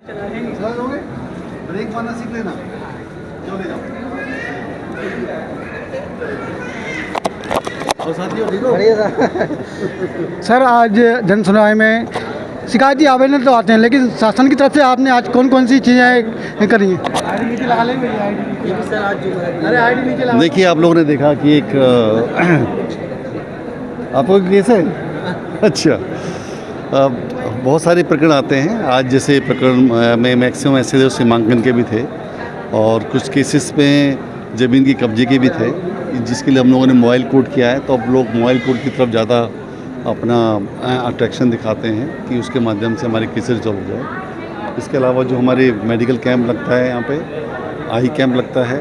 Break मारना सीख लेना, चलो ले जाओ। और साथियों ठीक हो? सर, आज जन सुनवाई में शिकायती आवेदन तो आते हैं, लेकिन शासन की तरफ से आपने आज कौन कौन सी चीज़ें करी हैं? देखिए, आप लोगों ने देखा कि एक आपको केस है। अच्छा, बहुत सारे प्रकरण आते हैं। आज जैसे प्रकरण में मैक्सिमम ऐसे थे सीमांकन के भी थे और कुछ केसेस में ज़मीन की कब्जे के भी थे, जिसके लिए हम लोगों ने मोबाइल कोर्ट किया है। तो अब लोग मोबाइल कोर्ट की तरफ ज़्यादा अपना अट्रैक्शन दिखाते हैं कि उसके माध्यम से हमारे केसेस रिजॉल्व हो जाए। इसके अलावा जो हमारे मेडिकल कैंप लगता है, यहाँ पे आई कैंप लगता है,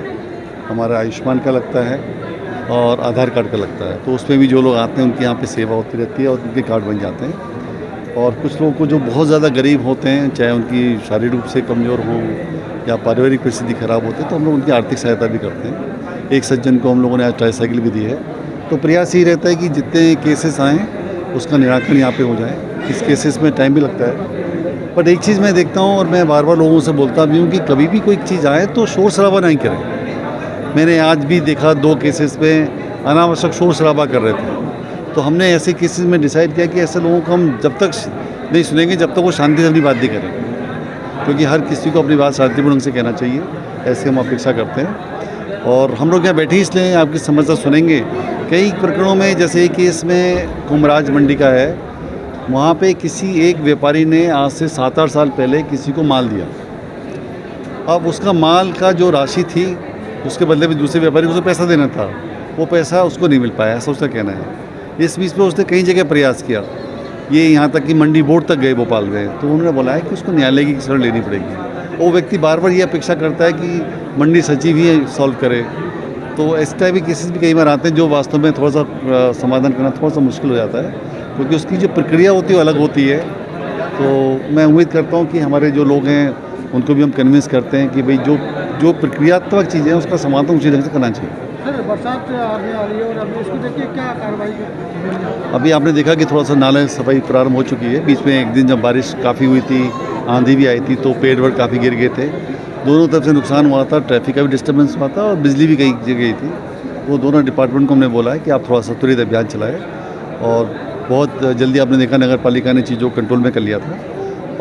हमारा आयुष्मान का लगता है और आधार कार्ड का लगता है। तो उसमें भी जो लोग आते हैं उनकी यहाँ पे सेवा होती रहती है और उनके कार्ड बन जाते हैं। और कुछ लोगों को जो बहुत ज़्यादा गरीब होते हैं, चाहे उनकी शारीरिक रूप से कमज़ोर हों या पारिवारिक परिस्थिति ख़राब होती है, तो हम लोग उनकी आर्थिक सहायता भी करते हैं। एक सज्जन को हम लोगों ने आज ट्राईसाइकिल भी दी है। तो प्रयास यही रहता है कि जितने केसेस आएँ उसका निराकरण यहाँ पे हो जाए। इस केसेस में टाइम भी लगता है, बट एक चीज़ मैं देखता हूँ और मैं बार बार लोगों से बोलता भी हूँ कि कभी भी कोई चीज़ आए तो शोर शराबा नहीं करें। मैंने आज भी देखा 2 केसेस में अनावश्यक शोर शराबा कर रहे थे। तो हमने ऐसे केसेस में डिसाइड किया कि ऐसे लोगों को हम जब तक नहीं सुनेंगे जब तक वो शांति से अपनी बात नहीं करें, क्योंकि हर किसी को अपनी बात शांतिपूर्ण ढंग से कहना चाहिए, ऐसे हम अपेक्षा करते हैं। और हम लोग यहाँ बैठे इसलिए आपकी समस्या सुनेंगे। कई प्रकरणों में, जैसे एक केस में कुमराज मंडी का है, वहाँ पे किसी एक व्यापारी ने आज से 7-8 साल पहले किसी को माल दिया। अब उसका माल का जो राशि थी उसके बदले में दूसरे व्यापारी को उसे पैसा देना था, वो पैसा उसको नहीं मिल पाया, ऐसा उसका कहना है। इस बीच में उसने कई जगह प्रयास किया, ये यहाँ तक कि मंडी बोर्ड तक गए, भोपाल गए, तो उन्होंने बोला है कि उसको न्यायालय की शरण लेनी पड़ेगी। वो व्यक्ति बार बार ये अपेक्षा करता है कि मंडी सचिव ही सॉल्व करे। तो इस टाइप के केसेस भी कई बार आते हैं जो वास्तव में थोड़ा सा समाधान करना थोड़ा सा मुश्किल हो जाता है, क्योंकि उसकी जो प्रक्रिया होती है वो अलग होती है। तो मैं उम्मीद करता हूँ कि हमारे जो लोग हैं उनको भी हम कन्विंस करते हैं कि भाई जो प्रक्रियात्मक चीज़ें हैं उसका समाधान उसी ढंग से करना चाहिए। सर, बरसात आने आ रही है और अभी इसको देखिए क्या कार्रवाई? अभी आपने देखा कि थोड़ा सा नाले सफाई प्रारंभ हो चुकी है। बीच में एक दिन जब बारिश काफ़ी हुई थी, आंधी भी आई थी, तो पेड़ वेड़ काफ़ी गिर गए थे। दोनों तरफ से नुकसान हुआ था, ट्रैफिक का भी डिस्टर्बेंस हुआ था और बिजली भी कई जगह थी। वो दोनों डिपार्टमेंट को हमने बोला है कि आप थोड़ा सा त्वरित अभियान चलाएँ और बहुत जल्दी आपने देखा नगर पालिका ने चीज़ों को कंट्रोल में कर लिया था।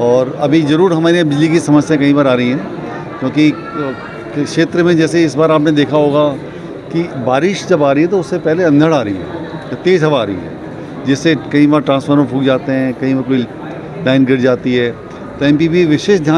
और अभी ज़रूर हमारे यहाँ बिजली की समस्या कई बार आ रही हैं, क्योंकि क्षेत्र में जैसे इस बार आपने देखा होगा कि बारिश जब आ रही है तो उससे पहले अंधड़ आ रही है, तेज़ हवा आ रही है, जिससे कई बार ट्रांसफार्मर फूक जाते हैं, कई बार कोई लाइन गिर जाती है। तो एमपीबी विशेष ध्यान